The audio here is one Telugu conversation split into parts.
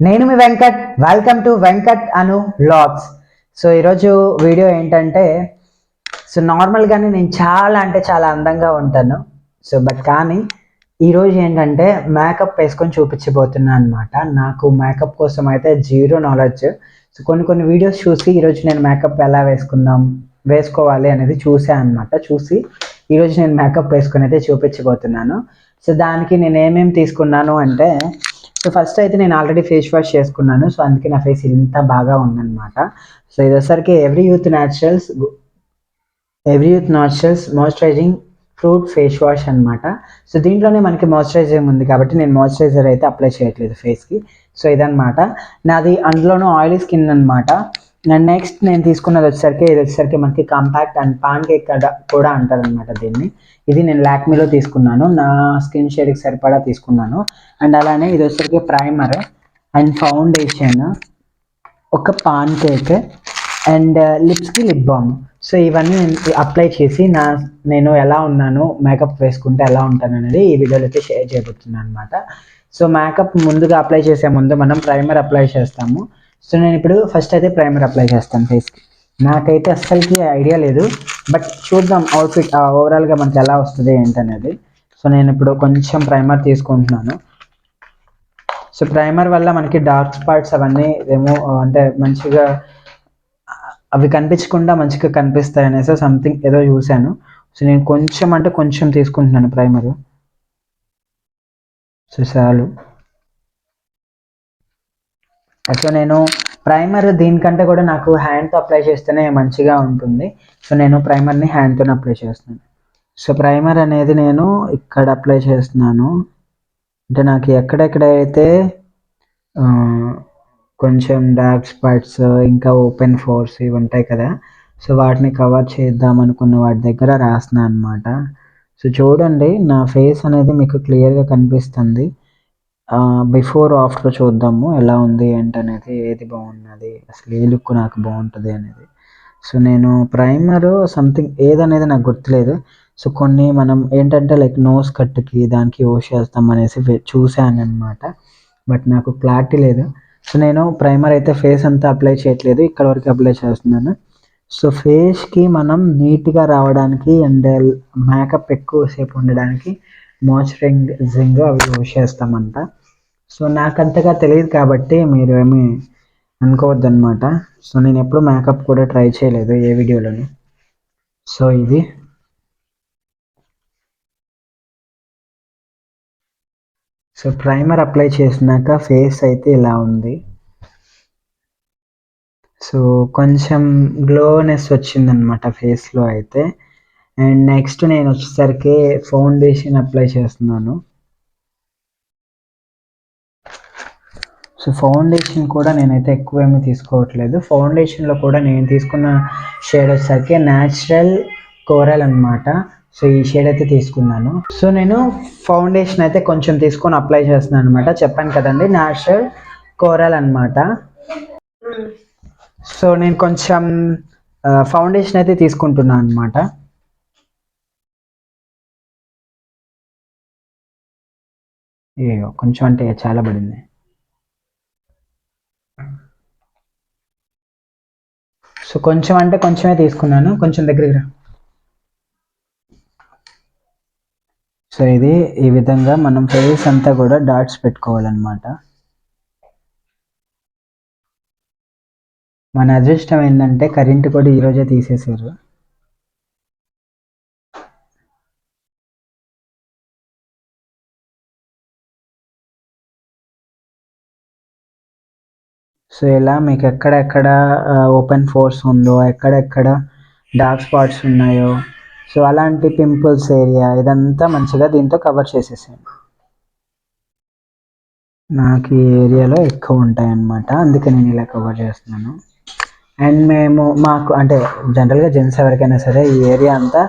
నేను మీ Venkat. Welcome to Venkat Anu vlogs. So ఈరోజు వీడియో ఏంటంటే, నార్మల్గానే నేను చాలా అంటే చాలా అందంగా ఉంటాను. కానీ ఈరోజు ఏంటంటే మేకప్ వేసుకొని చూపించబోతున్నాను అనమాట. నాకు మేకప్ కోసం అయితే జీరో నాలెడ్జ్. కొన్ని వీడియోస్ చూసి ఈరోజు నేను మేకప్ ఎలా వేసుకోవాలి అనేది చూసాను అనమాట. చూసి ఈరోజు నేను మేకప్ వేసుకొని అయితే చూపించబోతున్నాను. దానికి నేను ఏమేమి తీసుకున్నాను అంటే, ఫస్ట్ అయితే నేను ఆల్రెడీ ఫేస్ వాష్ చేసుకున్నాను. అందుకే నా ఫేస్ ఇంత బాగా ఉందన్నమాట. ఇది వచ్చేసరికి every youth naturals moisturising fruit face wash అనమాట. దీంట్లోనే మనకి మాయిశ్చరైజింగ్ ఉంది కాబట్టి నేను మాయిశ్చరైజర్ అయితే అప్లై చేయట్లేదు ఫేస్కి. ఇదనమాట నాది. అందులోనూ ఆయిలీ స్కిన్ అనమాట. అండ్ నెక్స్ట్ నేను తీసుకున్నది వచ్చేసరికి మనకి కాంపాక్ట్ అండ్ పాన్ కేక్ కూడా అంటారు అనమాట దీన్ని. ఇది నేను లాక్మీలో తీసుకున్నాను, నా స్కిన్ షేడ్కి సరిపడా తీసుకున్నాను. అండ్ అలానే ఇది వచ్చేసరికి ప్రైమర్ అండ్ ఫౌండేషన్, ఒక పాన్ కేక్ అండ్ లిప్స్కి లిప్ బామ్. ఇవన్నీ అప్లై చేసి నేను ఎలా ఉన్నాను, మేకప్ వేసుకుంటే ఎలా ఉంటాను అనేది ఈ వీడియోలో అయితే షేర్ చేయబోతున్నాను అనమాట. మేకప్ ముందుగా అప్లై చేసే ముందు మనం ప్రైమర్ అప్లై చేస్తాము. నేను ఇప్పుడు ఫస్ట్ అయితే ప్రైమర్ అప్లై చేస్తాను ఫేస్కి. నాకైతే అస్సలకి ఐడియా లేదు, బట్ చూద్దాం అవుట్ఫిట్ ఓవరాల్గా మనకి ఎలా వస్తుంది ఏంటనేది. నేను ఇప్పుడు కొంచెం ప్రైమర్ తీసుకుంటున్నాను. ప్రైమర్ వల్ల మనకి డార్క్ స్పాట్స్ అవన్నీ అంటే మంచిగా అవి కనిపించకుండా మంచిగా కనిపిస్తాయి అనేసి సంథింగ్ ఏదో చూశాను. నేను కొంచెం అంటే కొంచెం తీసుకుంటున్నాను ప్రైమరు. చాలు. నేను ప్రైమర్ దీనికంటే కూడా నాకు హ్యాండ్తో అప్లై చేస్తేనే మంచిగా ఉంటుంది. నేను ప్రైమర్ని హ్యాండ్తో అప్లై చేస్తున్నాను. ప్రైమర్ అనేది నేను ఇక్కడ అప్లై చేస్తున్నాను. అంటే నాకు ఎక్కడెక్కడైతే కొంచెం డార్క్ స్పాట్స్ ఇంకా ఓపెన్ పోర్స్ ఇవి ఉంటాయి కదా, వాటిని కవర్ చేద్దాం అనుకున్న వాటి దగ్గర రాస్తున్నాను అనమాట. చూడండి, నా ఫేస్ అనేది మీకు క్లియర్గా కనిపిస్తుంది. బిఫోర్ ఆఫ్టర్ చూద్దాము ఎలా ఉంది ఏంటనేది, ఏది బాగున్నది, అసలు ఏ లుక్ నాకు బాగుంటుంది అనేది. నేను ప్రైమరు సంథింగ్ ఏదనేది నాకు గుర్తులేదు. కొన్ని మనం ఏంటంటే లైక్ నోస్ కట్కి దానికి యూస్ చేస్తాం అనేసి చూశాను అనమాట, బట్ నాకు క్లారిటీ లేదు. నేను ప్రైమర్ అయితే ఫేస్ అంతా అప్లై చేయట్లేదు, ఇక్కడ వరకు అప్లై చేస్తున్నాను. ఫేస్కి మనం నీట్గా రావడానికి అండ్ మేకప్ ఎక్కువసేపు ఉండడానికి మాయిశ్చరైజింగ్ అవి యూస్ చేస్తామంట. నాకు అంతగా తెలియదు కాబట్టి మీరు ఏమి అనుకోవద్దు అనమాట. నేను ఎప్పుడు మేకప్ కూడా ట్రై చేయలేదు ఏ వీడియోలోని. ఇది ప్రైమర్ అప్లై చేసినాక ఫేస్ అయితే ఇలా ఉంది. కొంచెం గ్లోనెస్ వచ్చిందనమాట ఫేస్లో అయితే. అండ్ నెక్స్ట్ నేను వచ్చేసరికి ఫౌండేషన్ అప్లై చేస్తున్నాను. ఫౌండేషన్ కూడా నేనైతే ఎక్కువ ఏమీ తీసుకోవట్లేదు. ఫౌండేషన్లో కూడా నేను తీసుకున్న షేడ్ వచ్చేసరికి న్యాచురల్ కోరల్ అనమాట. ఈ షేడ్ అయితే తీసుకున్నాను. నేను ఫౌండేషన్ అయితే కొంచెం తీసుకొని అప్లై చేస్తున్నాను అనమాట. చెప్పాను కదండి, న్యాచురల్ కోరల్ అనమాట. నేను కొంచెం ఫౌండేషన్ అయితే తీసుకుంటున్నాను అనమాట. కొంచెం అంటే చాలా పడింది. కొంచెం అంటే కొంచెమే తీసుకున్నాను, కొంచెం దగ్గరికి రా. ఇది ఈ విధంగా మనం ఫేస్ అంతా కూడా డాట్స్ పెట్టుకోవాలన్నమాట. మన అదృష్టం ఏంటంటే కరెంట్ కూడా ఈరోజే తీసేశారు. ఇలా మీకు ఎక్కడెక్కడ ఓపెన్ పోర్స్ ఉందో, ఎక్కడెక్కడ డార్క్ స్పాట్స్ ఉన్నాయో, అలాంటి పింపుల్స్ ఏరియా ఇదంతా మంచిగా దీంతో కవర్ చేసేసాను. నాకు ఈ ఏరియాలో ఎక్కువ ఉంటాయన్నమాట, అందుకే నేను ఇలా కవర్ చేస్తున్నాను. అండ్ మాకు అంటే జనరల్గా జెంట్స్ ఎవరికైనా సరే ఈ ఏరియా అంతా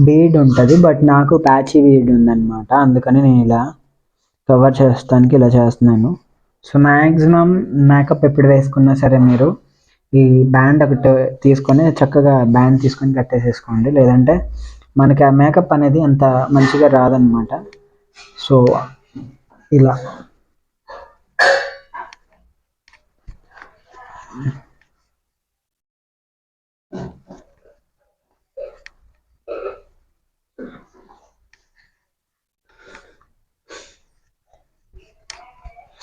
బీడ్ ఉంటుంది, బట్ నాకు ప్యాచీ బీడ్ ఉందన్నమాట, అందుకని నేను ఇలా కవర్ చేస్తానికి ఇలా చేస్తున్నాను. మ్యాక్సిమం మేకప్ ఎప్పుడు వేసుకున్నా సరే మీరు ఈ బ్యాండ్ ఒకటి తీసుకొని చక్కగా బ్యాండ్ తీసుకొని కట్టేసేసుకోండి, లేదంటే మనకి ఆ మేకప్ అనేది అంత మంచిగా రాదనమాట. ఇలా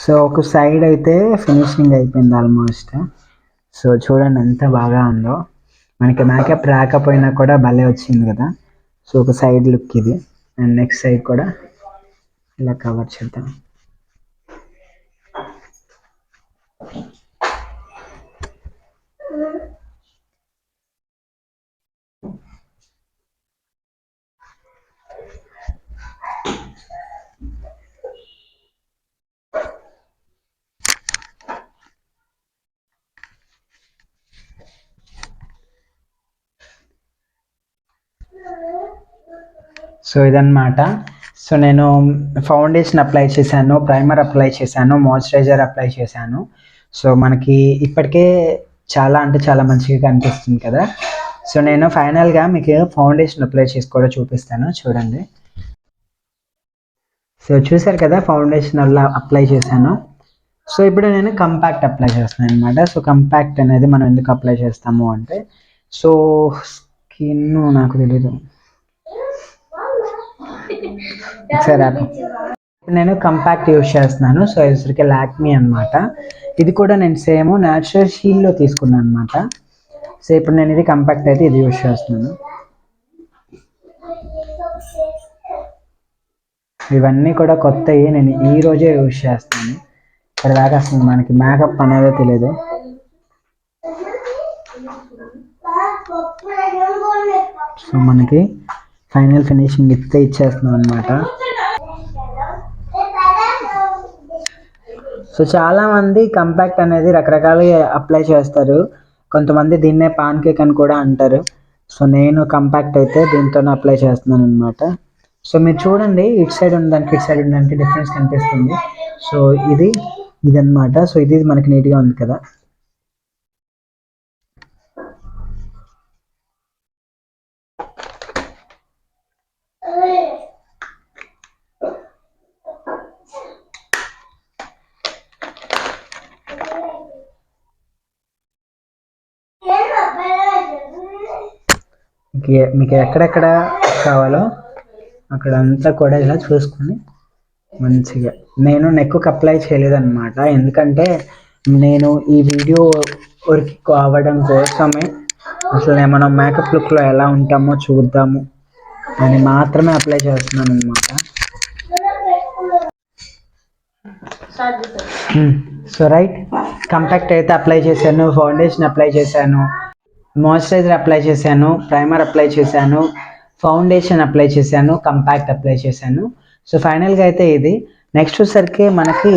సో ఒక సైడ్ అయితే ఫినిషింగ్ అయిపోయింది ఆల్మోస్ట్. సో చూడండి ఎంత బాగా ఉందో. మనకి మేకప్ రాకపోయినా కూడా భలే వచ్చింది కదా. సో ఒక సైడ్ లుక్ ఇది, అండ్ నెక్స్ట్ సైడ్ కూడా ఇలా కవర్ చేద్దాం. సో ఇదన్నమాట. సో నేను ఫౌండేషన్ అప్లై చేశాను, ప్రైమర్ అప్లై చేశాను, మాయిశ్చరైజర్ అప్లై చేశాను. సో మనకి ఇప్పటికే చాలా అంటే చాలా మంచిగా కనిపిస్తుంది కదా. సో నేను ఫైనల్గా మీకు ఫౌండేషన్ అప్లై చేసి కూడా చూపిస్తాను, చూడండి. సో చూసారు కదా, ఫౌండేషన్ అలా అప్లై చేశాను. సో ఇప్పుడు నేను కంపాక్ట్ అప్లై చేస్తున్నాను అనమాట. సో కంపాక్ట్ అనేది మనం ఎందుకు అప్లై చేస్తాము అంటే, సో స్కిన్ నాకు తెలీదు, సరే నేను కంపాక్ట్ యూజ్ చేస్తున్నాను. సో ఇది లాక్మీ అనమాట. ఇది కూడా నేను సేమ్ న్యాచురల్ షీల్లో తీసుకున్నాను అనమాట. సో ఇప్పుడు నేను ఇది కంపాక్ట్ అయితే ఇది యూజ్ చేస్తున్నాను. ఇవన్నీ కూడా కొత్తవి, నేను ఈ రోజే యూజ్ చేస్తాను. ఇప్పటిదాకా అసలు మనకి మేకప్ అనేది తెలియదు. సో మనకి ఫైనల్ ఫినిషింగ్ ఇస్తే ఇచ్చేస్తున్నాం అనమాట. సో చాలామంది కంపాక్ట్ అనేది రకరకాలుగా అప్లై చేస్తారు. కొంతమంది దీన్నే పాన్ కేక్ అని కూడా అంటారు. సో నేను కంపాక్ట్ అయితే దీంతోనే అప్లై చేస్తున్నాను అనమాట. సో మీరు చూడండి, ఇటు సైడ్ ఉన్నదానికి ఇటు సైడ్ ఉన్నదానికి డిఫరెన్స్ కనిపిస్తుంది. సో ఇది అనమాట. సో ఇది మనకి నీట్గా ఉంది కదా. మీకు ఎక్కడెక్కడ కావాలో అక్కడ అంతా కూడా ఇలా చూసుకొని మంచిగా. నేను నెక్కు అప్లై చేయలేదన్నమాట, ఎందుకంటే నేను ఈ వీడియో వర్క్ అవ్వడం కోసమే అసలు మనం మేకప్ లుక్లో ఎలా ఉంటామో చూద్దాము అని మాత్రమే అప్లై చేస్తున్నాను అనమాట. సో రైట్, కంపాక్ట్ అయితే అప్లై చేశాను, ఫౌండేషన్ అప్లై చేశాను, మాయిశ్చరైజర్ అప్లై చేశాను, ప్రైమర్ అప్లై చేశాను, ఫౌండేషన్ అప్లై చేశాను, కంపాక్ట్ అప్లై చేశాను. సో ఫైనల్గా అయితే ఇది. నెక్స్ట్ వచ్చేసరికి మనకి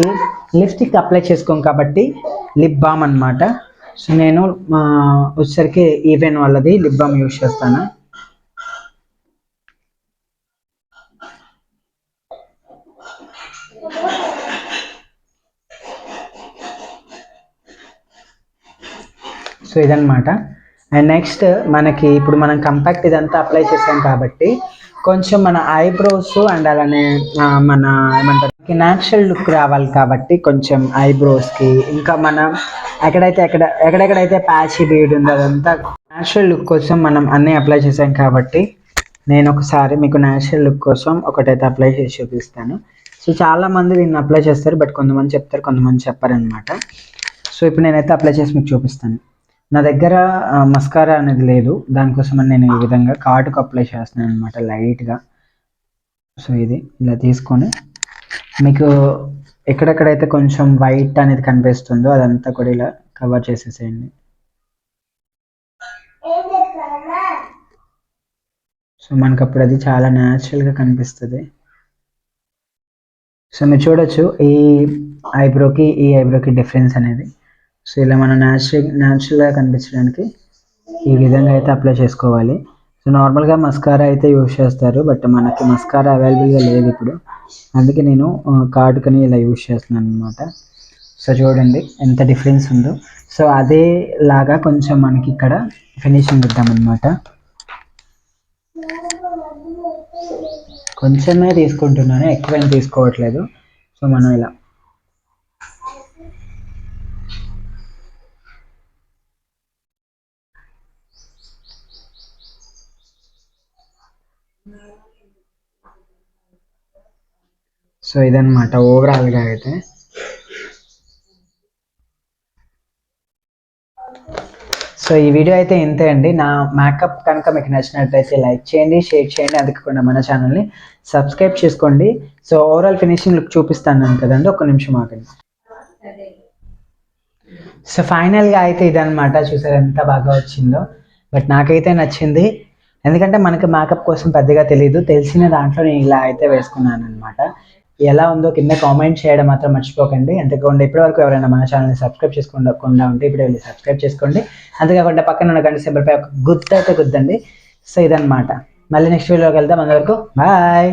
లిప్స్టిక్ అప్లై చేసుకోం కాబట్టి లిప్ బామ్ అనమాట. సో నేను వచ్చేసరికి ఈవెన్ వాళ్ళది లిప్ బామ్ యూజ్ చేస్తాను. సో ఇదన్నమాట. అండ్ నెక్స్ట్ మనకి ఇప్పుడు మనం కంపాక్ట్ ఇదంతా అప్లై చేసాం కాబట్టి కొంచెం మన ఐబ్రోస్ అండ్ అలానే మన ఏమంటారు న్యాచురల్ లుక్ రావాలి కాబట్టి కొంచెం ఐబ్రోస్కి, ఇంకా మనం ఎక్కడెక్కడైతే ప్యాచీ బీడ్ ఉందో అదంతా న్యాచురల్ లుక్ కోసం మనం అన్నీ అప్లై చేసాం కాబట్టి నేను ఒకసారి మీకు న్యాచురల్ లుక్ కోసం ఒకటైతే అప్లై చేసి చూపిస్తాను. సో చాలామంది దీన్ని అప్లై చేస్తారు, బట్ కొంతమంది చెప్తారు, కొంతమంది చెప్పారనమాట. సో ఇప్పుడు నేనైతే అప్లై చేసి మీకు చూపిస్తాను. నా దగ్గర మస్కారా అనేది లేదు, దానికోసమని నేను ఈ విధంగా కాటుకు అప్లై చేస్తున్నాను అనమాట లైట్గా. సో ఇది ఇలా తీసుకొని మీకు ఎక్కడెక్కడైతే కొంచెం వైట్ అనేది కనిపిస్తుందో అదంతా కూడా ఇలా కవర్ చేసేసేయండి. సో మనకు అప్పుడు అది చాలా న్యాచురల్గా కనిపిస్తుంది. సో మీరు చూడొచ్చు ఈ ఐబ్రోకి డిఫరెన్స్ అనేది. సో ఇలా మనం న్యాచురల్గా కనిపించడానికి ఈ విధంగా అయితే అప్లై చేసుకోవాలి. సో నార్మల్గా మస్కారా అయితే యూజ్ చేస్తారు, బట్ మనకి మస్కారా అవైలబుల్గా లేదు ఇప్పుడు, అందుకే నేను కాటుకని ఇలా యూజ్ చేస్తున్నాను అనమాట. సో చూడండి ఎంత డిఫరెన్స్ ఉందో. సో అదే లాగా కొంచెం మనకి ఇక్కడ ఫినిషింగ్ ఇద్దామన్నమాట. కొంచెమే తీసుకుంటున్నాను, ఎక్కువేం తీసుకోవట్లేదు. సో మనం ఇలా సో ఇదన్నమాట ఓవరాల్గా అయితే. సో ఈ వీడియో అయితే ఇంతే అండి. నా మేకప్ కనుక మీకు నచ్చినట్లయితే లైక్ చేయండి, షేర్ చేయండి, అందుకకుండా మన ఛానల్ని సబ్స్క్రైబ్ చేసుకోండి. సో ఓవరాల్ ఫినిషింగ్ లుక్ చూపిస్తాను కదండి, ఒక్క నిమిషం ఆగండి. సో ఫైనల్గా అయితే ఇదనమాట, చూసారు ఎంత బాగా వచ్చిందో. బట్ నాకైతే నచ్చింది, ఎందుకంటే మనకి మేకప్ కోసం పెద్దగా తెలియదు, తెలిసిన దాంట్లో నేను ఇలా అయితే వేసుకున్నాను అనమాట. ఎలా ఉందో కింద కామెంట్ చేయడం మాత్రం మర్చిపోకండి. అంతేకాకుండా ఇప్పటివరకు ఎవరైనా మన ఛానల్ని సబ్స్క్రైబ్ చేసుకోకుండా ఉంటే ఇప్పుడు వెళ్ళి సబ్స్క్రైబ్ చేసుకోండి. అంతేకాకుండా పక్కన ఉన్న గంట సింబల్ పై ఒక గుర్తు అయితే గుద్దండి. సో ఇదనమాట, మళ్ళీ నెక్స్ట్ వీడియోకి వెళ్దాం. అంతవరకు బాయ్.